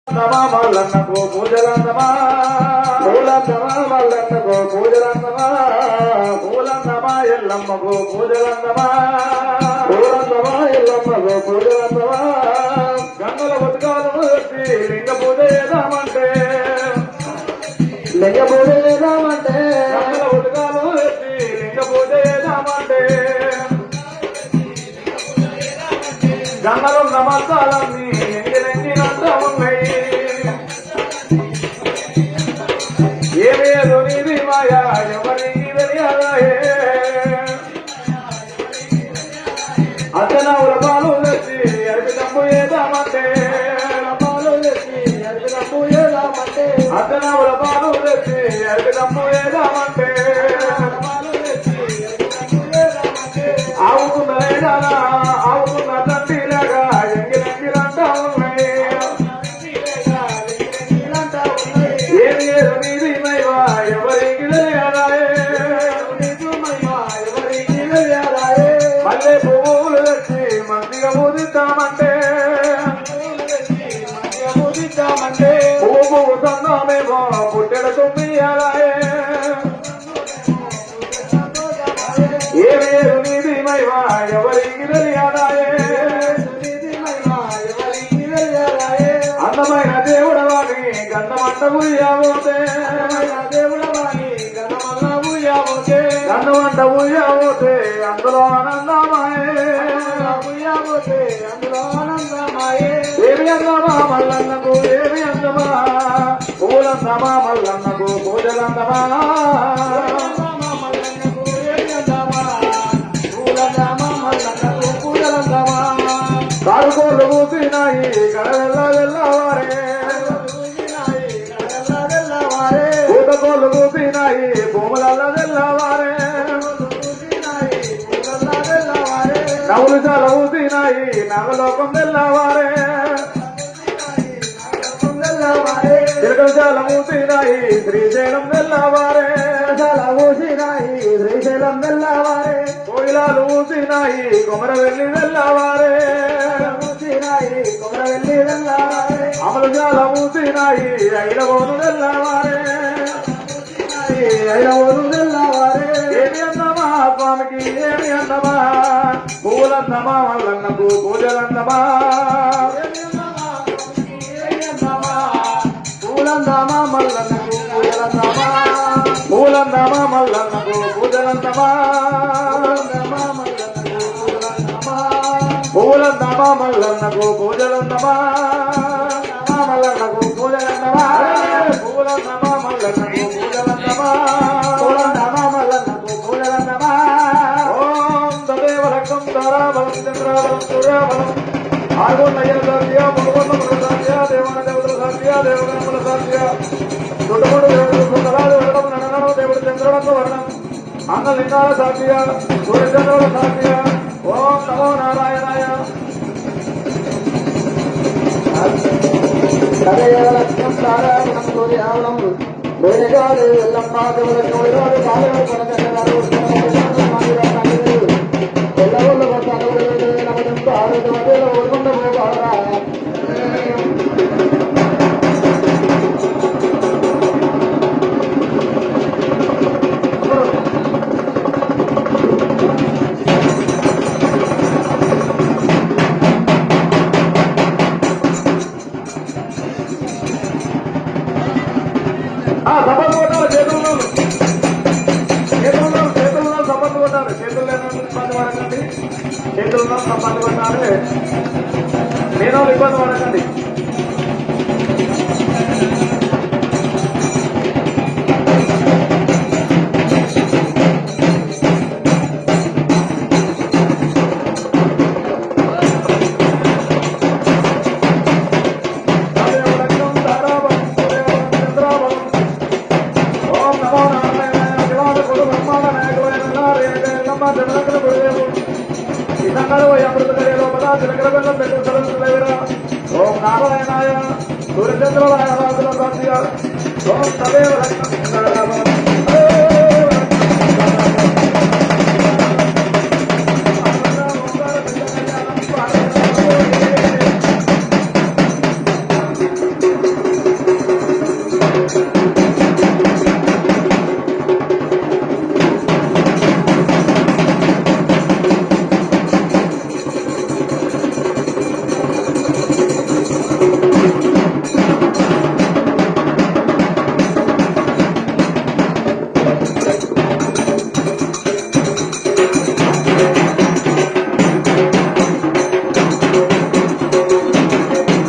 మల్లన్నకు పూజలందమా పూలందమా మల్లన్నకు పూజలందమా పూలందమా ఎల్లమ్మకు పూజలందమా పూలందమా ఎల్లమ్మకు పూజలందమా గంగల బతుకాలను వచ్చి లింగ పూజ చేద్దామంటే లింగ పూజ చేద్దామంటే గంగల బతుకాలను వచ్చి లింగ పూజ చేద్దామంటే గంగలు నమస్కారాన్ని ఎంగినంతా ఉన్నాయి ఏమేదో నీది మాయా ఎవరికి తెలియదాయే అతనవుల పాలు తెచ్చి అర్పితము ఏదామంటే అతనవుల పాలు తెచ్చి అర్పితము ఏదామంటే ఆవుకున్న ఆవుకున్న తండ్రిలాగా ఎంగిలంతా ఉన్నాయి ఏది ఏదో నీది మైవా ఎవరికి తెలియదాయే మళ్ళీ పువ్వులు తెచ్చి మంచిగా పూజిస్తామంటే పువ్వు సందమేమో పుట్టెడ తుమ్మియాలాయే ఏమేరు నీది మైవా ఎవరికి తెలియదాయే అందమైన దేవుడవాని గంధమంట పూయబోతే గంధమంట పూయబోతే అందులో ఆనందమాయే ఏమి అందమా మల్లన్నకు ఏమి అందమా పూలందమా మల్లన్నకు పూజలందమా కారుకోళ్ళు కూసినాయి వెళ్ళవారే పూతకోళ్ళు కూసినాయి భూములల్ల వెళ్ళవారే నవ్వులు చాలా ఊసినాయి నగలోకం వెళ్ళవారే తిరగలు చాలా ఊసినాయి శ్రీశైలం వెళ్ళవారే చాలా ఊసినాయి శ్రీశైలం వెళ్ళవారే కోయిలాలు ఊసినాయి కొమర వెళ్ళి వెళ్ళవారే అమలు చాలా ఊసినాయి ఐలవోను వెళ్ళవారే ఏమి అందమా స్వామికి ఏమి అందమా పూలందమా మల్లన్నకు పూజలందమా పూలందమా మల్లన్నకు పూజలందమా పూలందమా మల్లన్నకు పూజలందమా పూలందమా మల్లన్నకు పూజలందమా మల్లన్నకు పూజలందమా పూలందమా మల్లన్నకు పూజలందమా పూలందమా మల్లన్నకు పూజలందమా ఓం తదేవరకం తారాబలం చంద్రాబలం సూర్యాబలం ఆర్గోన్నయ్యల సాధ్య మునుగొన్న మునుగ సాధ్య దేవన దేవతల సాధ్య దేవగణముల సాధ్య చుట్టుముడు దేవుడు సుందరాలు వెడడం నడనడం దేవుడు చంద్రులకు వర్ణం అంగలింగాల సాధ్య సూర్యచంద్రుల సాధ్య ఓం నమో నారాయణాయ తదేవరకం తారాబలం సూర్యాబలం వేణగాలు ఎల్లమ్మ దేవులకు వైరాలు కాలేరు కొనకన్నారు ఎల్లవల్ల కొట్టాను నమదంతో ఆరోగ్య మధ్యలో ఊరుకుంటూ పోవాలా సపోర్ట్ కొట్టాలి చేతుల్లో సపోర్ట్ కొట్టాలి చేతులు ఇబ్బంది పడకండి చేతుల్లో సపోర్ట్ కొట్టాలి నేను ఇబ్బంది పడకండి ఓం నారాయణాయ సూర్యచంద్రాయ ఓం తదేవ